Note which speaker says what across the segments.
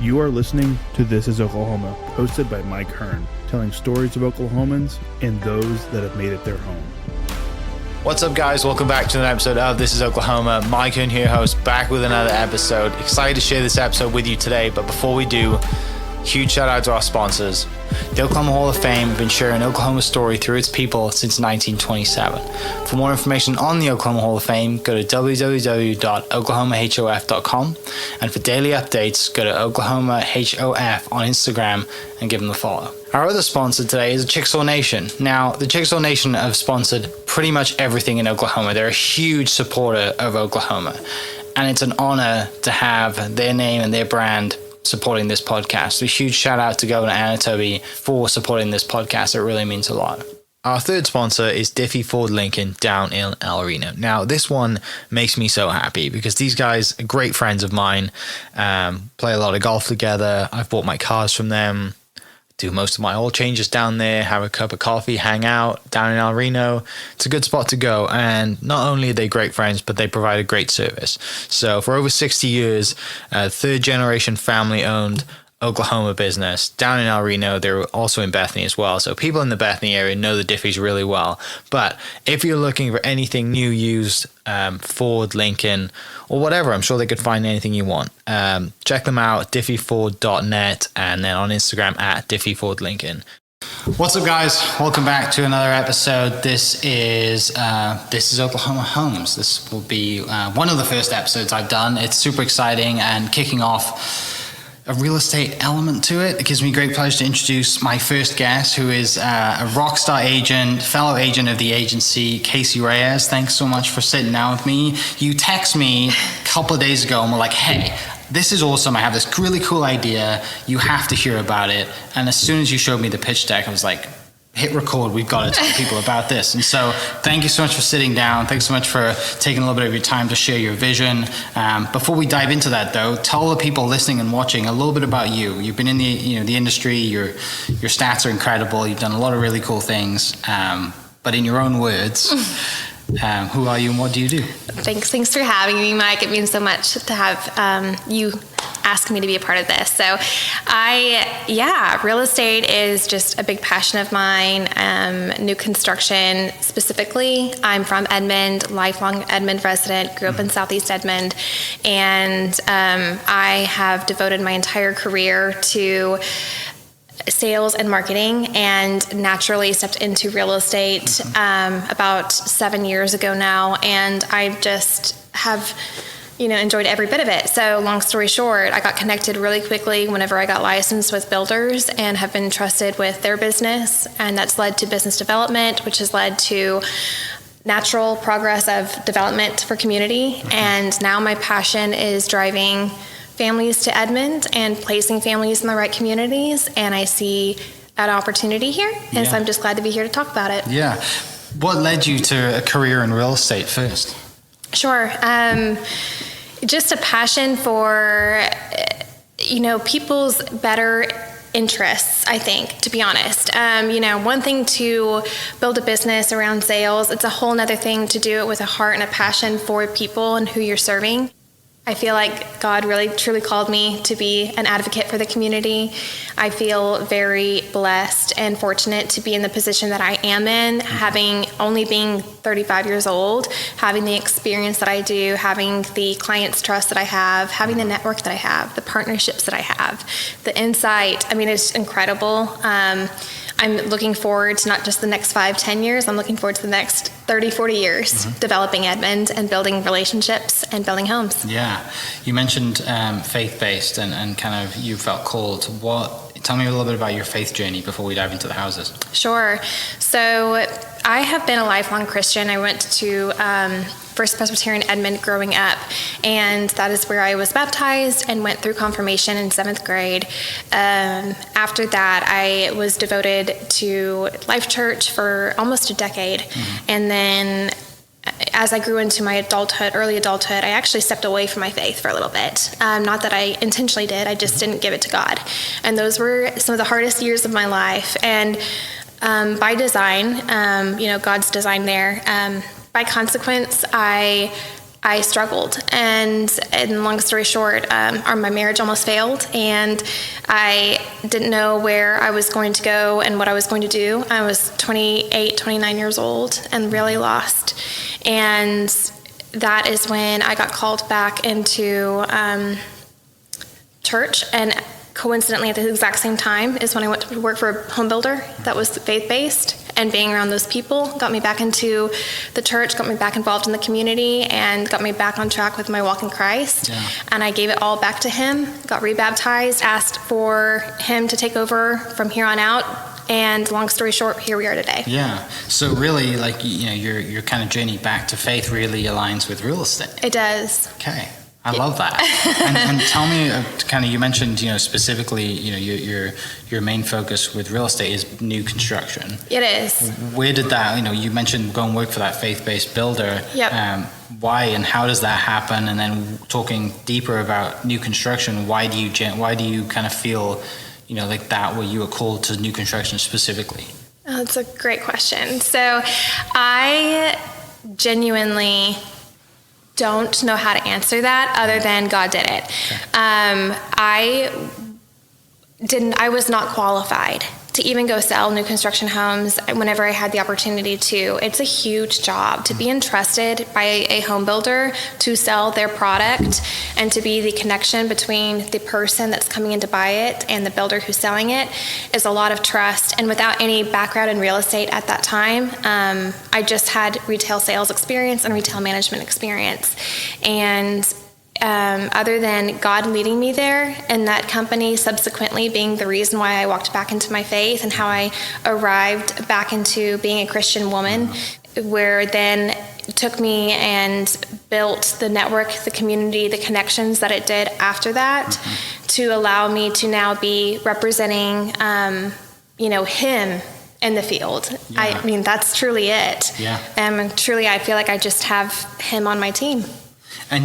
Speaker 1: You are listening to This is Oklahoma, hosted by Mike Hearn, telling stories of Oklahomans and those that have made it their home.
Speaker 2: What's up, guys? Welcome back to another episode of This is Oklahoma. Mike Hearn here, host, back with another episode. Excited to share this episode with you today, but before we do, huge shout out to our sponsors. The Oklahoma Hall of Fame have been sharing Oklahoma's story through its people since 1927. For more information on the Oklahoma Hall of Fame, go to www.oklahomahof.com. And for daily updates, go to oklahomahof on Instagram and give them a follow. Our other sponsor today is Chickasaw Nation. Now, the Chickasaw Nation have sponsored pretty much everything in Oklahoma. They're a huge supporter of Oklahoma. And it's an honor to have their name and their brand supporting this podcast. A huge shout out to Governor Anatobi for supporting this podcast. It really means a lot. Our third sponsor is Diffie Ford Lincoln down in El Reno. Now, this one makes me so happy because these guys are great friends of mine, play a lot of golf together. I've bought my cars from them, do most of my oil changes down there, have a cup of coffee, hang out down in El Reno. It's a good spot to go. And not only are they great friends, but they provide a great service. So for over 60 years, third generation family owned Oklahoma business down in El Reno. They're also in Bethany as well. So people in the Bethany area know the Diffies really well. But if you're looking for anything new, used, Ford, Lincoln, or whatever, I'm sure they could find anything you want. Check them out, diffieford.net, and then on Instagram at diffiefordlincoln. What's up, guys? Welcome back to another episode. This is Oklahoma Homes. This will be one of the first episodes I've done. It's super exciting and kicking off a real estate element to it. It gives me great pleasure to introduce my first guest, who is a rock star agent, fellow agent of the agency, Kasey Reyes. Thanks so much for sitting down with me. You text me a couple of days ago and were like, hey, this is awesome. I have this really cool idea. You have to hear about it. And as soon as you showed me the pitch deck, I was like, hit record. We've got to tell people about this. And so thank you so much for sitting down. Thanks so much for taking a little bit of your time to share your vision. Before we dive into that, though, tell the people listening and watching a little bit about you. You've been in the industry. Your stats are incredible. You've done a lot of really cool things. But in your own words, who are you and what do you do?
Speaker 3: Thanks for having me, Mike. It means so much to have you ask me to be a part of this. So real estate is just a big passion of mine. New construction specifically. I'm from Edmond, lifelong Edmond resident, grew up in Southeast Edmond, and I have devoted my entire career to sales and marketing, and naturally stepped into real estate about 7 years ago now, and I just have enjoyed every bit of it. So long story short, I got connected really quickly whenever I got licensed with builders and have been trusted with their business, and that's led to business development, which has led to natural progress of development for community. And now my passion is driving families to Edmond and placing families in the right communities, and I see an opportunity here, and so I'm just glad to be here to talk about it. Yeah.
Speaker 2: What led you to a career in real estate first?
Speaker 3: Sure. Just a passion for, people's better interests, I think, to be honest. One thing to build a business around sales, it's a whole nother thing to do it with a heart and a passion for people and who you're serving. I feel like God really truly called me to be an advocate for the community. I feel very blessed and fortunate to be in the position that I am in, having only being 35 years old, having the experience that I do, having the clients' trust that I have, having the network that I have, the partnerships that I have, the insight. I mean, it's incredible. I'm looking forward to not just the next 5-10 years, I'm looking forward to the next 30-40 years, developing Edmond and building relationships and building homes. Yeah.
Speaker 2: You mentioned faith-based and kind of you felt called. Tell me a little bit about your faith journey before we dive into the houses.
Speaker 3: Sure. So I have been a lifelong Christian. I went to First Presbyterian Edmond growing up, and that is where I was baptized and went through confirmation in 7th grade. After that, I was devoted to Life Church for almost a decade, and then as I grew into my early adulthood, I actually stepped away from my faith for a little bit. Not that I intentionally did, I just didn't give it to God. And those were some of the hardest years of my life. And by design, God's design there. By consequence, I struggled, and long story short, my marriage almost failed, and I didn't know where I was going to go and what I was going to do. I was 28, 29 years old and really lost, and that is when I got called back into church, and coincidentally at the exact same time is when I went to work for a home builder that was faith-based, and being around those people got me back into the church, got me back involved in the community, and got me back on track with my walk in Christ. Yeah. And I gave it all back to him, got rebaptized, asked for him to take over from here on out, and long story short, here we are today.
Speaker 2: Yeah. So really, like, your kind of journey back to faith really aligns with real estate.
Speaker 3: It does.
Speaker 2: Okay. I love that. and tell me, kind of, you mentioned, specifically, your main focus with real estate is new construction.
Speaker 3: It is.
Speaker 2: Where did that, you mentioned go and work for that faith-based builder.
Speaker 3: Yep.
Speaker 2: Why and how does that happen? And then talking deeper about new construction, why do you kind of feel, like that, where you were called to new construction specifically?
Speaker 3: Oh, that's a great question. So I genuinely don't know how to answer that other than God did it. Okay. I was not qualified to even go sell new construction homes whenever I had the opportunity to. It's a huge job to be entrusted by a home builder to sell their product and to be the connection between the person that's coming in to buy it and the builder who's selling it is a lot of trust. And without any background in real estate at that time, I just had retail sales experience and retail management experience. And other than God leading me there and that company subsequently being the reason why I walked back into my faith and how I arrived back into being a Christian woman, where then took me and built the network, the community, the connections that it did after that to allow me to now be representing, him in the field. Yeah. I mean, that's truly it. Yeah. Truly, I feel like I just have him on my team.
Speaker 2: And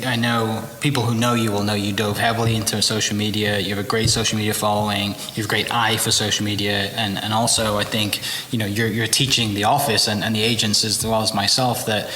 Speaker 2: I know people who know you will know you dove heavily into social media. You have a great social media following. You have a great eye for social media, and also I think you're teaching the office and the agents as well as myself that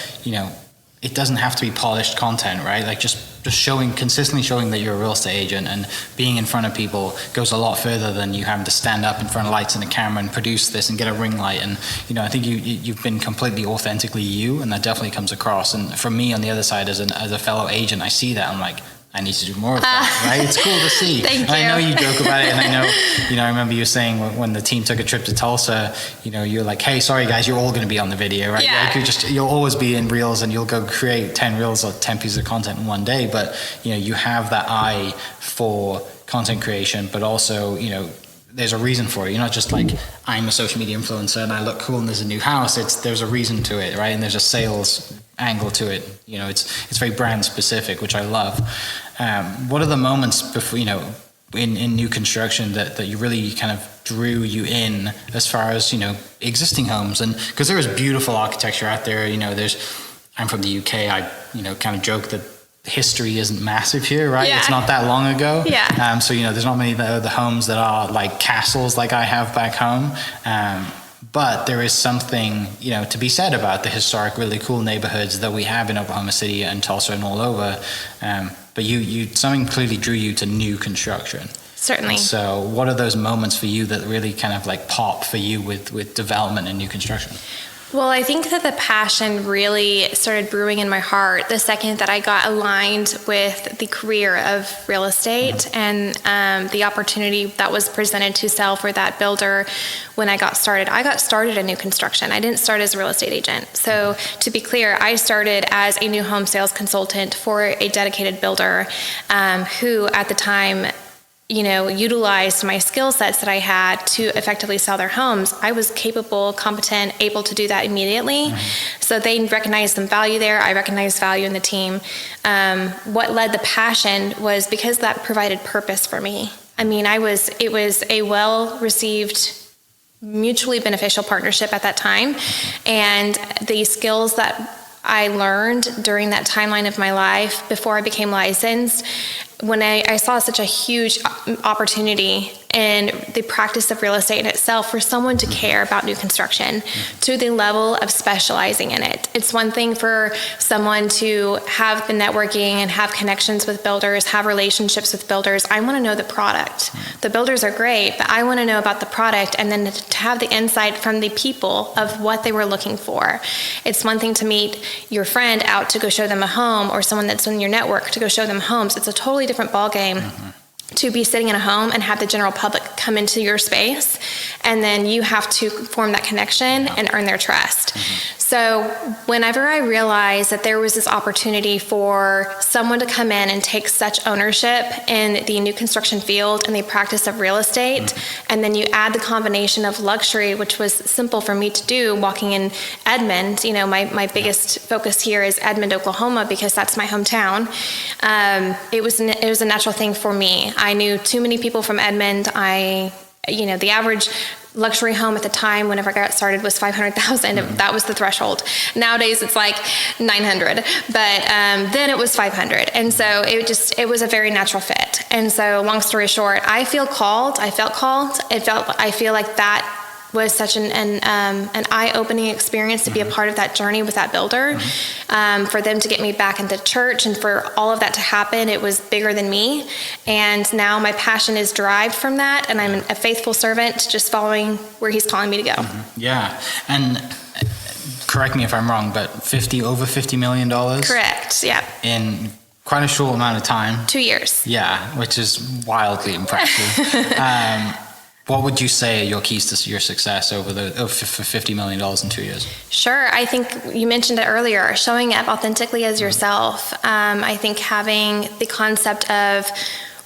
Speaker 2: it doesn't have to be polished content, right? Like just consistently showing that you're a real estate agent and being in front of people goes a lot further than you having to stand up in front of lights and a camera and produce this and get a ring light. And, I think you've been completely authentically you, and that definitely comes across. And for me on the other side as a fellow agent, I see that. I'm like, I need to do more of that, right? It's cool to see.
Speaker 3: Thank you.
Speaker 2: I know you joke about it, and I know, I remember you saying when the team took a trip to Tulsa, you're like, hey, sorry guys, you're all going to be on the video, right?
Speaker 3: Yeah.
Speaker 2: Like you'll always be in reels, and you'll go create 10 reels or 10 pieces of content in one day, but you have that eye for content creation, but also, there's a reason for it. You're not just like, I'm a social media influencer and I look cool and there's a new house. There's a reason to it, right? And there's a sales angle to it. It's very brand specific, which I love. What are the moments before, in new construction that you really kind of drew you in as far as, existing homes? And because there is beautiful architecture out there, I'm from the UK. I, kind of joke that history isn't massive here, right? Yeah. It's not that long ago.
Speaker 3: Yeah.
Speaker 2: So, there's not many of the homes that are like castles like I have back home. But there is something, to be said about the historic, really cool neighborhoods that we have in Oklahoma City and Tulsa and all over. But something clearly drew you to new construction.
Speaker 3: Certainly.
Speaker 2: So what are those moments for you that really kind of like pop for you with development and new construction?
Speaker 3: Well, I think that the passion really started brewing in my heart the second that I got aligned with the career of real estate and the opportunity that was presented to sell for that builder when I got started. I got started in new construction. I didn't start as a real estate agent. So to be clear, I started as a new home sales consultant for a dedicated builder who at the time utilized my skill sets that I had to effectively sell their homes. I was capable, competent, able to do that immediately. So they recognized some value there. I recognized value in the team. What led the passion was because that provided purpose for me. I mean, it was a well-received, mutually beneficial partnership at that time. And the skills that I learned during that timeline of my life before I became licensed when I saw such a huge opportunity in the practice of real estate in itself for someone to care about new construction to the level of specializing in it. It's one thing for someone to have the networking and have connections with builders, have relationships with builders. I want to know the product. The builders are great, but I want to know about the product and then to have the insight from the people of what they were looking for. It's one thing to meet your friend out to go show them a home or someone that's in your network to go show them homes. It's a totally different ballgame to be sitting in a home and have the general public come into your space, and then you have to form that connection and earn their trust. So whenever I realized that there was this opportunity for someone to come in and take such ownership in the new construction field and the practice of real estate, and then you add the combination of luxury, which was simple for me to do, walking in Edmond, my biggest focus here is Edmond, Oklahoma, because that's my hometown. It was a natural thing for me. I knew too many people from Edmond. The average luxury home at the time, whenever I got started, was $500,000. That was the threshold. Nowadays, it's like $900, but then it was $500, and so it was a very natural fit. And so, long story short, I felt called. I feel like that was such an eye-opening experience to be a part of that journey with that builder. For them to get me back into church and for all of that to happen, it was bigger than me. And now my passion is derived from that, and I'm a faithful servant, just following where he's calling me to go.
Speaker 2: Yeah, and correct me if I'm wrong, but over $50 million?
Speaker 3: Correct, yeah.
Speaker 2: In quite a short amount of time.
Speaker 3: 2 years.
Speaker 2: Yeah, which is wildly impressive. What would you say are your keys to your success for $50 million in 2 years?
Speaker 3: Sure. I think you mentioned it earlier, showing up authentically as yourself. I think having the concept of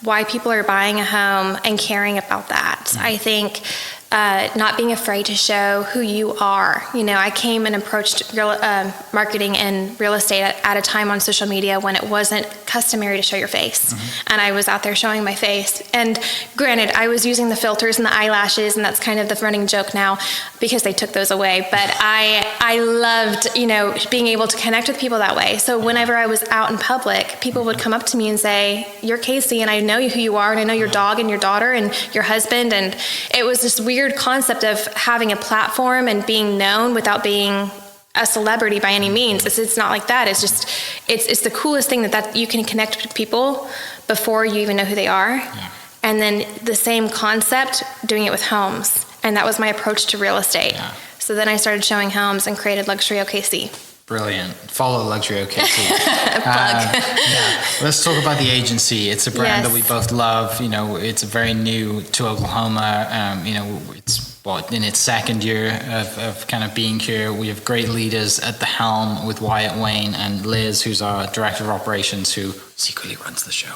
Speaker 3: why people are buying a home and caring about that. I think not being afraid to show who you are. I came and approached marketing and real estate at a time on social media when it wasn't customary to show your face. And I was out there showing my face. And granted, I was using the filters and the eyelashes, and that's kind of the running joke now because they took those away. But I loved, being able to connect with people that way. So whenever I was out in public, people would come up to me and say, "You're Kasey, and I know who you are, and I know your dog and your daughter and your husband." And it was this weird concept of having a platform and being known without being a celebrity by any means. It's not like that. It's just, it's the coolest thing that you can connect with people before you even know who they are. Yeah. And then the same concept, doing it with homes. And that was my approach to real estate. Yeah. So then I started showing homes and created Luxury OKC.
Speaker 2: Brilliant. Follow Luxury OKC. Let's talk about the agency. It's a brand that we both love. It's very new to Oklahoma. It's in its second year of kind of being here. We have great leaders at the helm with Wyatt Wayne and Liz, who's our director of operations, who secretly runs the show.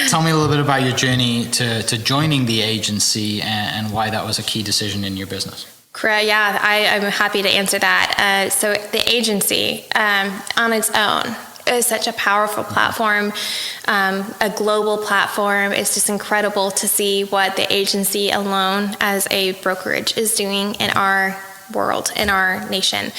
Speaker 2: Tell me a little bit about your journey to joining the agency and why that was a key decision in your business.
Speaker 3: Yeah, I'm happy to answer that. So the agency on its own is such a powerful platform, a global platform. It's just incredible to see what the agency alone as a brokerage is doing in our world, in our nation.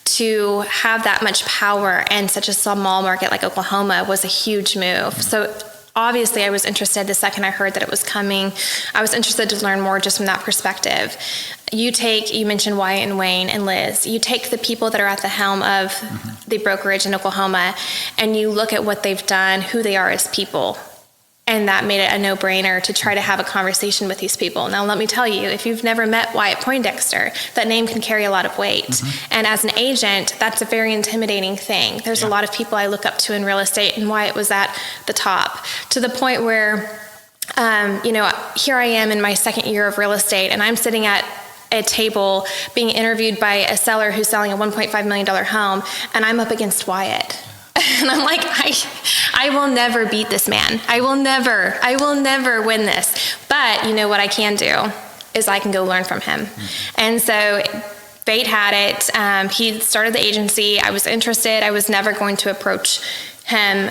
Speaker 3: To have that much power in such a small market like Oklahoma was a huge move. So obviously, I was interested the second I heard that it was coming. I was interested to learn more just from that perspective. You mentioned Wyatt and Wayne and Liz. You take the people that are at the helm of the brokerage in Oklahoma, and you look at what they've done, who they are as people. And that made it a no-brainer to try to have a conversation with these people. Now, let me tell you, if you've never met Wyatt Poindexter, that name can carry a lot of weight. And as an agent, that's a very intimidating thing. There's a lot of people I look up to in real estate, and Wyatt was at the top, to the point where, here I am in my second year of real estate, and I'm sitting at a table being interviewed by a seller who's selling a $1.5 million home, and I'm up against Wyatt. And I'm like, I will never beat this man. I will never win this. But you know what I can do is I can go learn from him. And so fate had it. He started the agency. I was interested. I was never going to approach him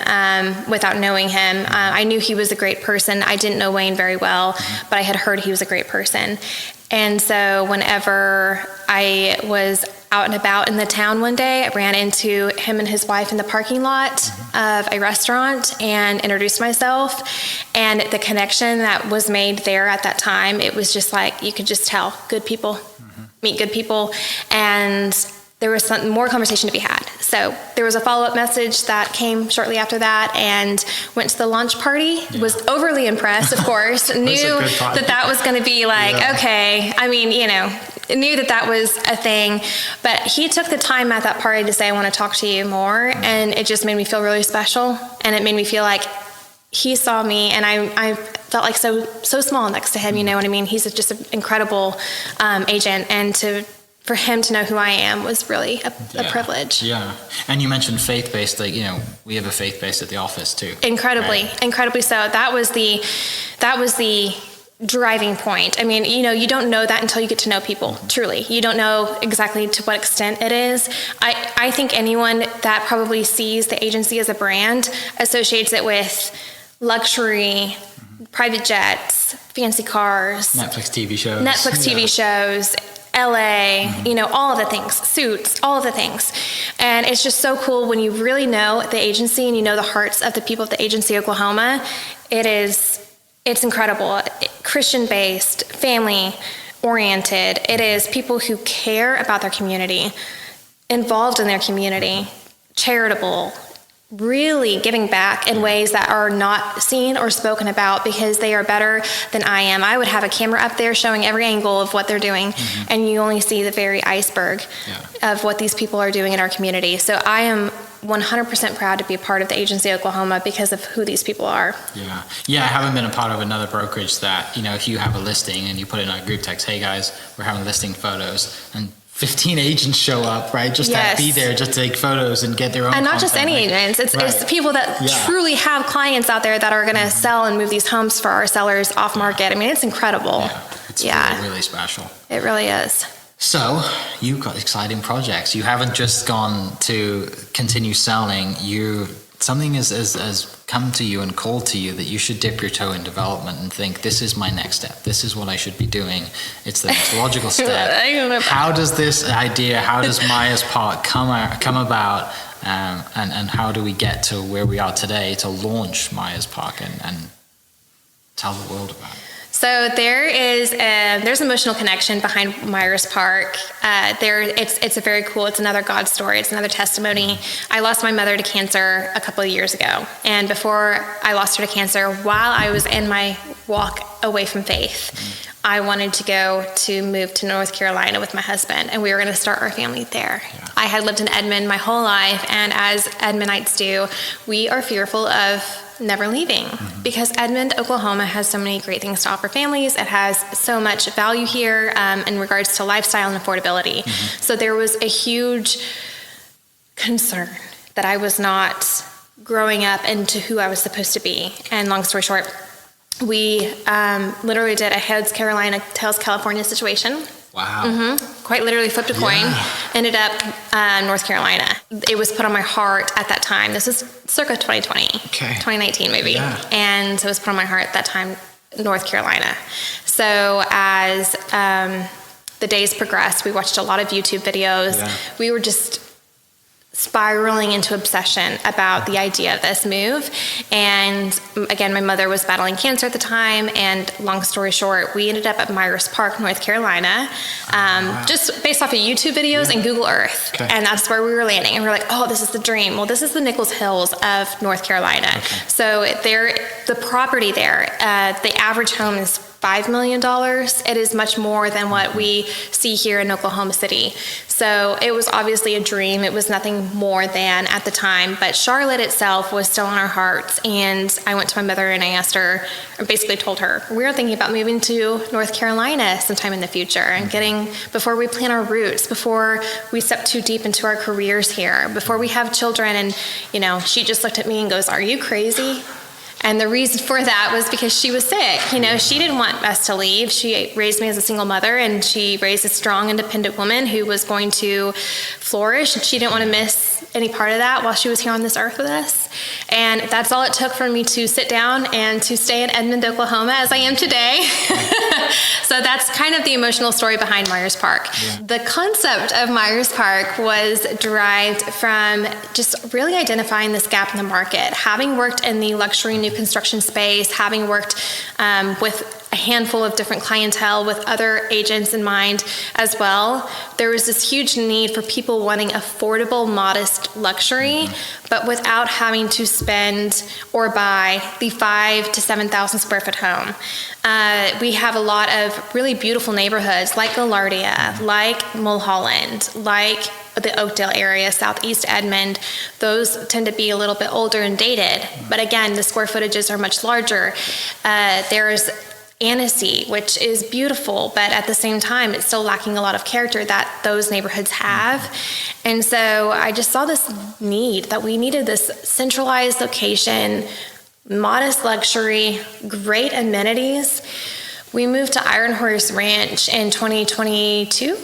Speaker 3: without knowing him. I knew he was a great person. I didn't know Wayne very well, but I had heard he was a great person. And so whenever I was out and about in the town one day. I ran into him and his wife in the parking lot of a restaurant and introduced myself. And the connection that was made there at that time, it was just like, you could just tell good people meet good people. And there was some more conversation to be had. So there was a follow-up message that came shortly after that, and went to the launch party. Was overly impressed, of course. Knew that was going to be like, okay. I mean, knew that was a thing. But he took the time at that party to say, I want to talk to you more. And it just made me feel really special. And it made me feel like he saw me, and I felt like so small next to him. You know what I mean? He's just an incredible agent, and for him to know who I am was really a privilege.
Speaker 2: Yeah. And you mentioned faith-based, we have a faith-based at the office too.
Speaker 3: Incredibly so. That was the driving point. I mean, you don't know that until you get to know people, truly. You don't know exactly to what extent it is. I think anyone that probably sees the agency as a brand associates it with luxury, private jets, fancy cars,
Speaker 2: Netflix TV shows,
Speaker 3: LA, all of the things, suits, all of the things. And it's just so cool when you really know the agency and you know the hearts of the people at the agency Oklahoma. It's incredible. Christian-based, family-oriented. It is people who care about their community, involved in their community, charitable, really giving back in ways that are not seen or spoken about because they are better than I am. I would have a camera up there showing every angle of what they're doing, and you only see the very iceberg of what these people are doing in our community. So I am 100% proud to be a part of the agency Oklahoma because of who these people are.
Speaker 2: Yeah. I haven't been a part of another brokerage that, if you have a listing and you put in our group text, hey guys, we're having listing photos, and 15 agents show up, right? Just to be there, just to take photos and get their own.
Speaker 3: And not
Speaker 2: content,
Speaker 3: just any agents. It's people that truly have clients out there that are going to sell and move these homes for our sellers off market. I mean, it's incredible.
Speaker 2: It's really, really special.
Speaker 3: It really is.
Speaker 2: So you've got exciting projects. You haven't just gone to continue selling. Something has come to you and called to you that you should dip your toe in development and think, this is my next step. This is what I should be doing. It's the next logical step. How does this idea, how does Myers Park come about, and how do we get to where we are today to launch Myers Park and tell the world about it?
Speaker 3: So there's emotional connection behind Myers Park. It's a very cool. It's another God story. It's another testimony. I lost my mother to cancer a couple of years ago, and before I lost her to cancer, while I was in my walk away from faith, I wanted to move to North Carolina with my husband, and we were going to start our family there. I had lived in Edmond my whole life, and as Edmondites do, we are fearful of never leaving because Edmond, Oklahoma has so many great things to offer families. It has so much value here in regards to lifestyle and affordability. So there was a huge concern that I was not growing up into who I was supposed to be. And long story short, we literally did a heads Carolina, tails California situation.
Speaker 2: Wow.
Speaker 3: Quite literally flipped a coin, ended up North Carolina. It was put on my heart at that time. This was circa 2020, 2019 maybe. And so it was put on my heart at that time, North Carolina. So as the days progressed, we watched a lot of YouTube videos. We were just spiraling into obsession about the idea of this move. And again, my mother was battling cancer at the time, and long story short, we ended up at Myers Park, North Carolina, just based off of YouTube videos and Google Earth. And that's where we were landing. And we were like, oh, this is the dream. Well, this is the Nichols Hills of North Carolina. So the property there, the average home is $5 million. It is much more than what we see here in Oklahoma City. So it was obviously a dream. It was nothing more than at the time, but Charlotte itself was still on our hearts. And I went to my mother and I asked her, or basically told her, we're thinking about moving to North Carolina sometime in the future and before we plan our roots, before we step too deep into our careers here, before we have children. And, she just looked at me and goes, are you crazy? And the reason for that was because she was sick. She didn't want us to leave. She raised me as a single mother, and she raised a strong, independent woman who was going to flourish. And she didn't want to miss any part of that while she was here on this earth with us. And that's all it took for me to sit down and to stay in Edmond, Oklahoma, as I am today. So that's kind of the emotional story behind Myers Park. Yeah. The concept of Myers Park was derived from just really identifying this gap in the market. Having worked in the luxury new construction space, having worked with a handful of different clientele with other agents in mind as well, there was this huge need for people wanting affordable, modest luxury, but without having to spend or buy the 5,000 to 7,000 square foot home. We have a lot of really beautiful neighborhoods like Gaillardia, like Mulholland, like the Oakdale area, Southeast Edmond. Those tend to be a little bit older and dated, but again, the square footages are much larger. There's Annecy, which is beautiful, but at the same time, it's still lacking a lot of character that those neighborhoods have. And so I just saw this need that we needed this centralized location, modest luxury, great amenities. We moved to Iron Horse Ranch in 2022,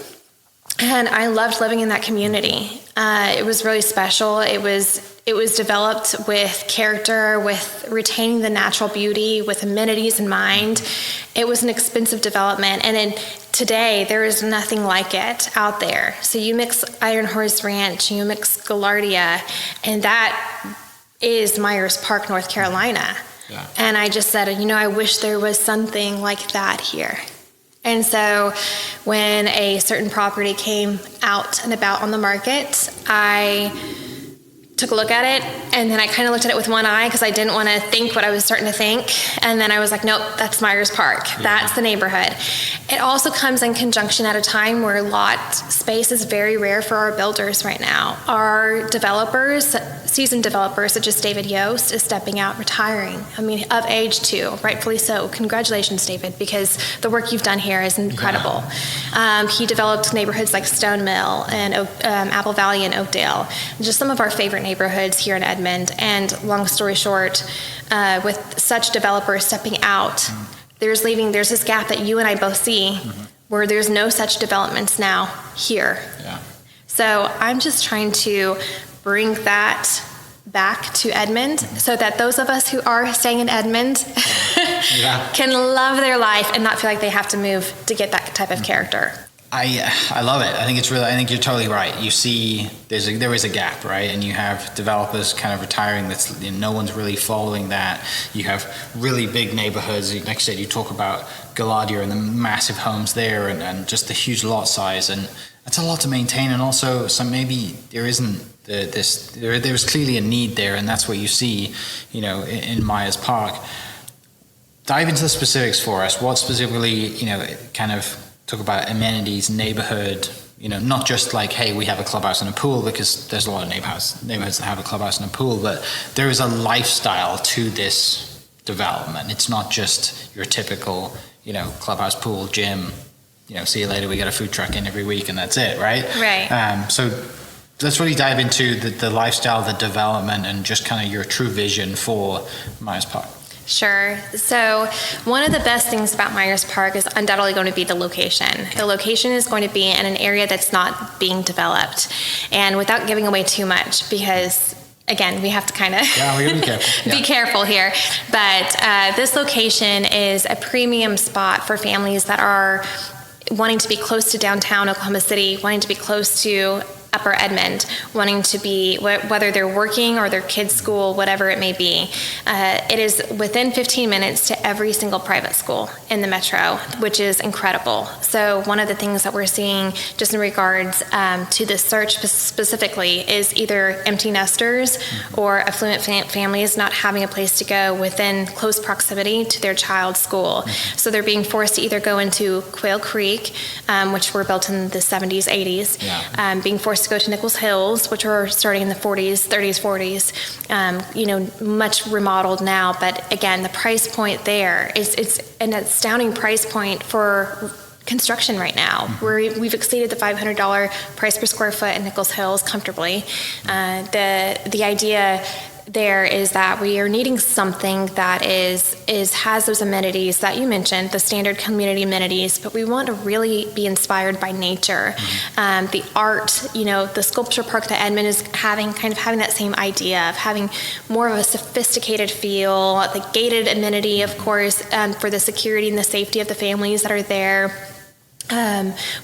Speaker 3: and I loved living in that community. It was really special. It was developed with character, with retaining the natural beauty, with amenities in mind. It was an expensive development, and today there is nothing like it out there. So you mix Iron Horse Ranch, you mix Gaillardia, and that is Myers Park, North Carolina. Yeah. And I just said, I wish there was something like that here. And so when a certain property came out and about on the market, I took a look at it, and then I kind of looked at it with one eye because I didn't want to think what I was starting to think. And then I was like, nope, that's Myers Park. Yeah. That's the neighborhood. It also comes in conjunction at a time where lot space is very rare for our builders right now. Our developers, seasoned developers such as David Yost, is stepping out, retiring. Of age too, rightfully so. Congratulations, David, because the work you've done here is incredible. Yeah. He developed neighborhoods like Stone Mill and Apple Valley and Oakdale, just some of our favorite neighborhoods here in Edmond. And long story short, with such developers stepping out, there's this gap that you and I both see where there's no such developments now here. Yeah. So I'm just trying to bring that back to Edmond so that those of us who are staying in Edmond can love their life and not feel like they have to move to get that type of character.
Speaker 2: I love it. I think you're totally right. You see, there is a gap, right? And you have developers kind of retiring. That's no one's really following that. You have really big neighborhoods. Like I said, you talk about Gaillardia and the massive homes there, and just the huge lot size, and that's a lot to maintain. And also, maybe there isn't there's clearly a need there, and that's what you see, in Myers Park. Dive into the specifics for us. What specifically, kind of talk about amenities, neighborhood, not just like, hey, we have a clubhouse and a pool, because there's a lot of neighborhoods that have a clubhouse and a pool, but there is a lifestyle to this development. It's not just your typical, clubhouse, pool, gym, see you later, we got a food truck in every week and that's it, right?
Speaker 3: Right.
Speaker 2: So let's really dive into the lifestyle, the development, and just kind of your true vision for Myers Park.
Speaker 3: Sure. So one of the best things about Myers Park is undoubtedly going to be the location. The location is going to be in an area that's not being developed. And without giving away too much, because again, we have to kind of be careful here. But this location is a premium spot for families that are wanting to be close to downtown Oklahoma City, wanting to be close to Upper Edmond, wanting to be, whether they're working or their kids' school, whatever it may be. It is within 15 minutes to every single private school in the metro, which is incredible. So one of the things that we're seeing just in regards to this search specifically is either empty nesters or affluent families not having a place to go within close proximity to their child's school. So they're being forced to either go into Quail Creek, which were built in the 70s, 80s, being forced to go to Nichols Hills, which are starting in the 40s, 30s, 40s, much remodeled now. But again, the price point there it's an astounding price point for construction right now. We've exceeded the $500 price per square foot in Nichols Hills comfortably. The idea there is that we are needing something that has those amenities that you mentioned, the standard community amenities, but we want to really be inspired by nature. The art, the sculpture park that Edmond is having that same idea of having more of a sophisticated feel, the gated amenity, of course, for the security and the safety of the families that are there.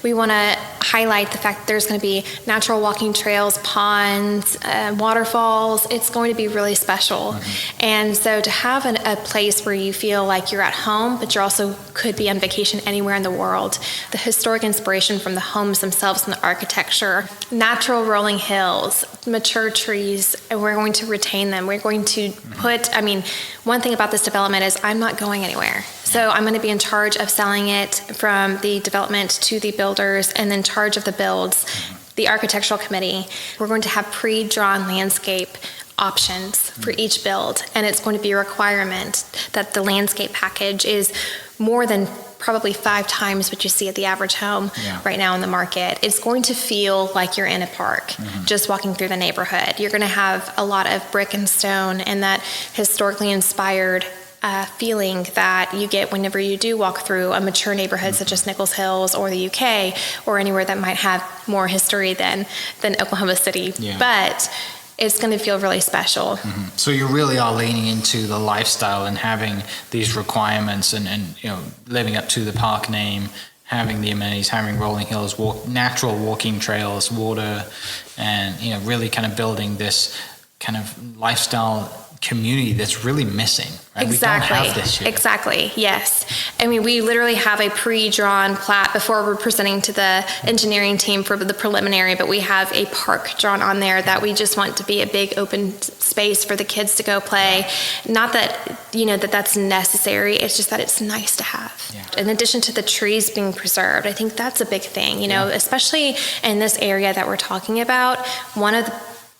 Speaker 3: We want to highlight the fact that there's going to be natural walking trails, ponds, waterfalls. It's going to be really special. And so to have a place where you feel like you're at home, but you also could be on vacation anywhere in the world, the historic inspiration from the homes themselves and the architecture, natural rolling hills, mature trees, and we're going to retain them. We're going to one thing about this development is I'm not going anywhere. So I'm going to be in charge of selling it from the development to the builders and then charge of the builds, the architectural committee. We're going to have pre-drawn landscape options for each build, and it's going to be a requirement that the landscape package is more than probably 5 times what you see at the average home right now in the market. It's going to feel like you're in a park, just walking through the neighborhood. You're going to have a lot of brick and stone and that historically inspired feeling that you get whenever you do walk through a mature neighborhood such as Nichols Hills or the UK or anywhere that might have more history than Oklahoma City. But it's going to feel really special.
Speaker 2: So you really are leaning into the lifestyle and having these requirements and living up to the park name, having the amenities, having rolling hills, natural walking trails, water, and really kind of building this kind of lifestyle community that's really missing, right?
Speaker 3: Exactly.
Speaker 2: We don't have this here.
Speaker 3: Exactly. Yes. I mean, we literally have a pre-drawn plat before we're presenting to the engineering team for the preliminary, but we have a park drawn on there that we just want to be a big open space for the kids to go play. Not that, that's necessary. It's just that it's nice to have. In addition to the trees being preserved, I think that's a big thing, especially in this area that we're talking about. One of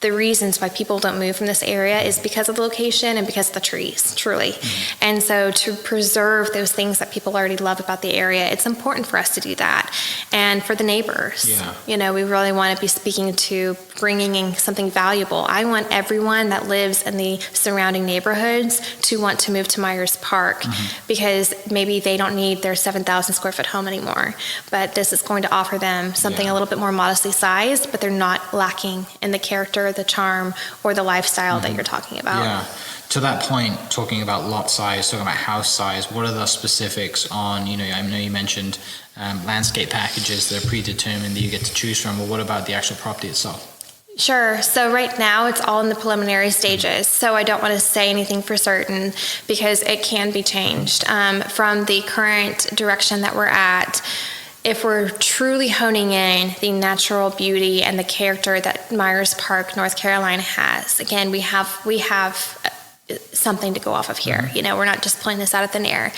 Speaker 3: the reasons why people don't move from this area is because of the location and because of the trees, truly. And so to preserve those things that people already love about the area, it's important for us to do that. And for the neighbors, we really want to be speaking to bringing in something valuable. I want everyone that lives in the surrounding neighborhoods to want to move to Myers Park because maybe they don't need their 7,000 square foot home anymore, but this is going to offer them something a little bit more modestly sized, but they're not lacking in the character, the charm, or the lifestyle that you're talking about.
Speaker 2: To that point, talking about lot size, talking about house size, what are the specifics on, I know you mentioned landscape packages that are predetermined that you get to choose from, but what about the actual property itself?
Speaker 3: Sure. So right now it's all in the preliminary stages. So I don't want to say anything for certain because it can be changed. From the current direction that we're at, if we're truly honing in the natural beauty and the character that Myers Park, North Carolina has, again, we have something to go off of here. We're not just pulling this out of thin air.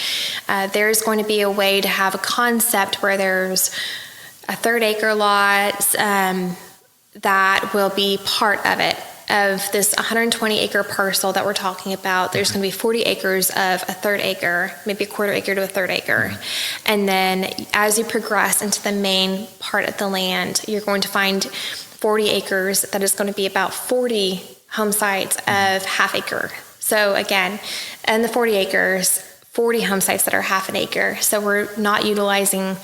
Speaker 3: There's going to be a way to have a concept where there's a 3rd-acre lot that will be part of it. Of this 120-acre parcel that we're talking about, there's going to be 40 acres of a 3rd acre, maybe a 1/4 acre to a 3rd acre. And then as you progress into the main part of the land, you're going to find 40 acres that is going to be about 40 home sites of 1/2 acre. So again, in the 40 acres, 40 home sites that are 1/2 an acre. So we're not utilizing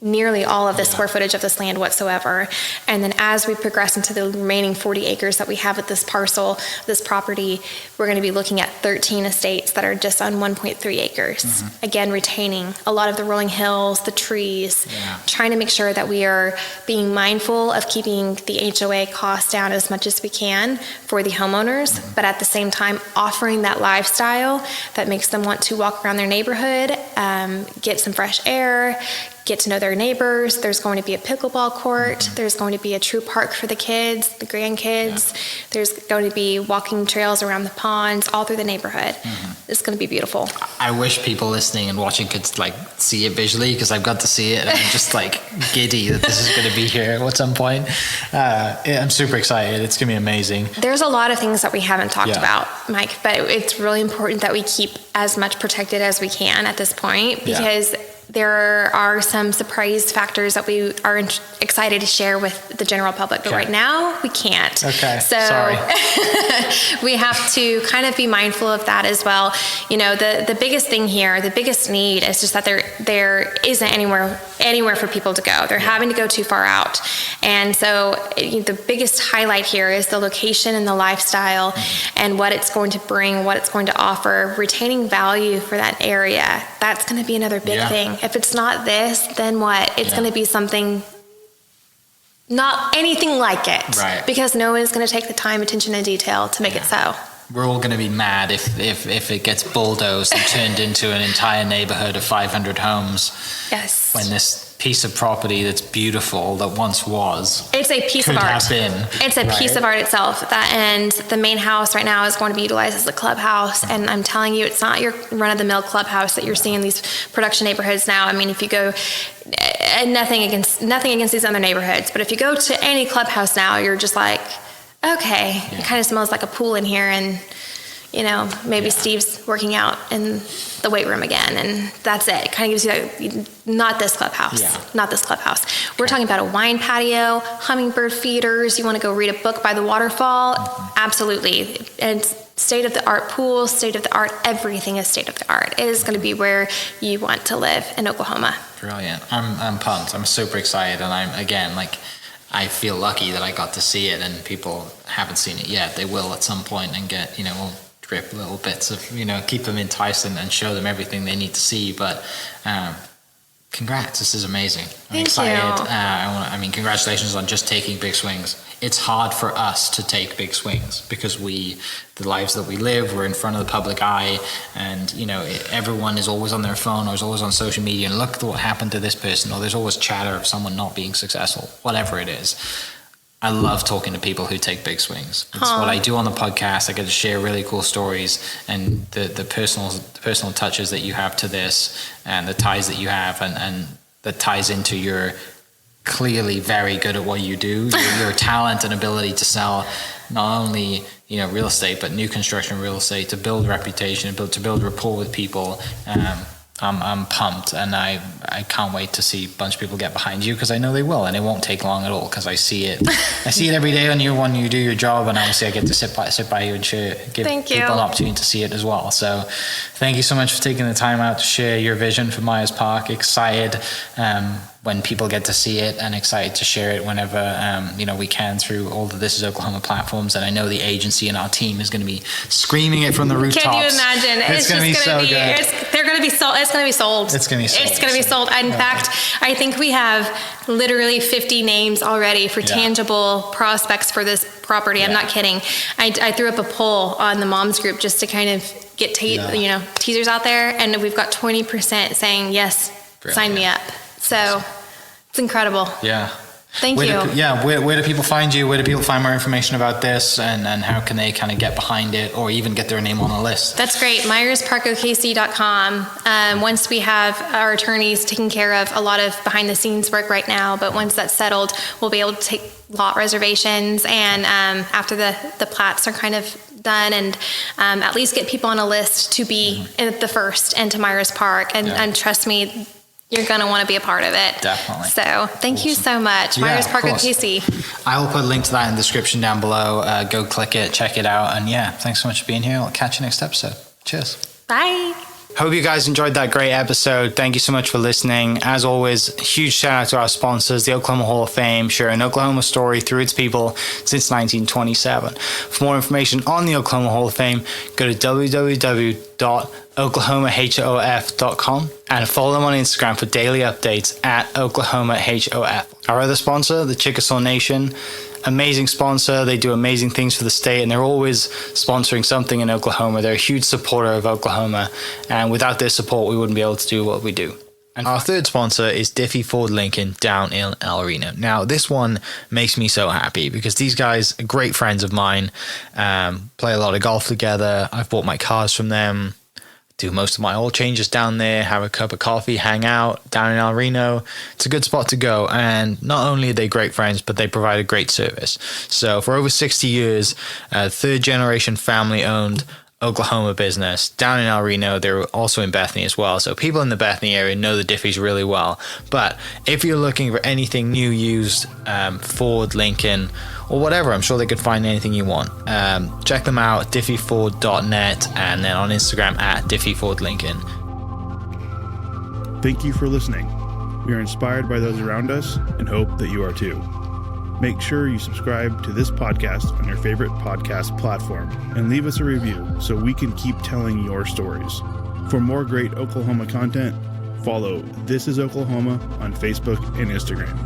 Speaker 3: nearly all of the square footage of this land whatsoever. And then as we progress into the remaining 40 acres that we have at this parcel, this property, we're going to be looking at 13 estates that are just on 1.3 acres. Again, retaining a lot of the rolling hills, the trees, trying to make sure that we are being mindful of keeping the HOA costs down as much as we can for the homeowners, but at the same time offering that lifestyle that makes them want to walk around their neighborhood, get some fresh air, get to know their neighbors. There's going to be a pickleball court. There's going to be a true park for the kids, the grandkids. There's going to be walking trails around the ponds, all through the neighborhood. It's going to be beautiful.
Speaker 2: I wish people listening and watching could see it visually because I've got to see it and I'm just giddy that this is going to be here at some point. I'm super excited. It's going to be amazing.
Speaker 3: There's a lot of things that we haven't talked about, Mike, but it's really important that we keep as much protected as we can at this point because there are some surprise factors that we are excited to share with the general public, but right now we can't.
Speaker 2: Okay,
Speaker 3: so
Speaker 2: sorry.
Speaker 3: we have to kind of be mindful of that as well. You know, the biggest thing here, the biggest need is just that there isn't anywhere for people to go. They're having to go too far out. And so the biggest highlight here is the location and the lifestyle and what it's going to bring, what it's going to offer, retaining value for that area. That's going to be another big thing. If it's not this, then what? It's going to be something, not anything like it.
Speaker 2: Right.
Speaker 3: Because no one's going to take the time, attention, and detail to make it so.
Speaker 2: We're all going to be mad if it gets bulldozed and turned into an entire neighborhood of 500 homes.
Speaker 3: Yes.
Speaker 2: When this piece of property that's beautiful that once was,
Speaker 3: it's a piece of art.
Speaker 2: Have been,
Speaker 3: it's a piece of art itself. And the main house right now is going to be utilized as a clubhouse. And I'm telling you, it's not your run-of-the-mill clubhouse that you're seeing in these production neighborhoods now. I mean, if you go, nothing against these other neighborhoods, but if you go to any clubhouse now, you're just like, okay, it kind of smells like a pool in here, and maybe Steve's working out in the weight room again, and that's it. It kind of gives you that, not this clubhouse. We're talking about a wine patio, hummingbird feeders. You want to go read a book by the waterfall? Absolutely. And state-of-the-art pool, state-of-the-art, everything is state-of-the-art. It is going to be where you want to live in Oklahoma.
Speaker 2: Brilliant. I'm pumped. I'm super excited, and I feel lucky that I got to see it, and people haven't seen it yet. They will at some point and get, we'll drip little bits of, keep them enticed and show them everything they need to see. But congrats, this is amazing. I'm excited. Congratulations on just taking big swings. It's hard for us to take big swings because the lives that we live, we're in front of the public eye, and everyone is always on their phone or is always on social media, and look at what happened to this person, or there's always chatter of someone not being successful, whatever it is. I love talking to people who take big swings. It's what I do on the podcast. I get to share really cool stories, and the personal touches that you have to this, and the ties that you have, and that ties into your clearly very good at what you do, your talent and ability to sell not only real estate, but new construction real estate, to build reputation, to build rapport with people. I'm pumped, and I can't wait to see a bunch of people get behind you, because I know they will, and it won't take long at all, because I see it every day on you when you do your job, and obviously I get to sit by you and give people an opportunity to see it as well. So thank you so much for taking the time out to share your vision for Myers Park. Excited when people get to see it, and excited to share it whenever we can through all the This Is Oklahoma platforms. And I know the agency and our team is going to be screaming it from the rooftops.
Speaker 3: Can you imagine?
Speaker 2: It's going to be so good.
Speaker 3: They're going to be sold. It's going to be sold.
Speaker 2: It's going to be sold.
Speaker 3: It's going to be sold. In fact, I think we have literally 50 names already for tangible prospects for this property. I'm not kidding. I threw up a poll on the moms group just to kind of get teasers out there, and we've got 20% saying yes. Brilliant. Sign me up. So it's incredible.
Speaker 2: Yeah.
Speaker 3: Thank you.
Speaker 2: Where do people find you? Where do people find more information about this, and how can they kind of get behind it, or even get their name on the list?
Speaker 3: That's great. MyersParkOKC.com. Once we have our attorneys taking care of a lot of behind the scenes work right now, but once that's settled, we'll be able to take lot reservations, and after the plats are kind of done, and at least get people on a list to be the first into Myers Park, and trust me, you're going to want to be a part of it.
Speaker 2: Definitely.
Speaker 3: So thank you so much. Myers Park OKC.
Speaker 2: I will put a link to that in the description down below. Go click it, check it out. And thanks so much for being here. I'll catch you next episode. Cheers.
Speaker 3: Bye.
Speaker 2: Hope you guys enjoyed that great episode. Thank you so much for listening. As always, huge shout out to our sponsors, the Oklahoma Hall of Fame, sharing Oklahoma story through its people since 1927. For more information on the Oklahoma Hall of Fame, go to www.oklahomahof.com and follow them on Instagram for daily updates at oklahomahof. Our other sponsor, the Chickasaw Nation, amazing sponsor. They do amazing things for the state, and they're always sponsoring something in Oklahoma. They're a huge supporter of Oklahoma, and without their support, we wouldn't be able to do what we do. And our third sponsor is Diffie Ford Lincoln down in El Reno. Now, this one makes me so happy because these guys are great friends of mine, play a lot of golf together. I've bought my cars from them, do most of my oil changes down there, have a cup of coffee, hang out down in El Reno. It's a good spot to go. And not only are they great friends, but they provide a great service. So for over 60 years, third generation family owned Oklahoma business down in El Reno. They're also in Bethany as well. So people in the Bethany area know the Diffees really well. But if you're looking for anything new, used, Ford, Lincoln, or whatever, I'm sure they could find anything you want. Check them out, diffeeford.net, and then on Instagram at diffeefordlincoln.
Speaker 1: Thank you for listening. We are inspired by those around us and hope that you are too. Make sure you subscribe to this podcast on your favorite podcast platform and leave us a review so we can keep telling your stories. For more great Oklahoma content, follow This is Oklahoma on Facebook and Instagram.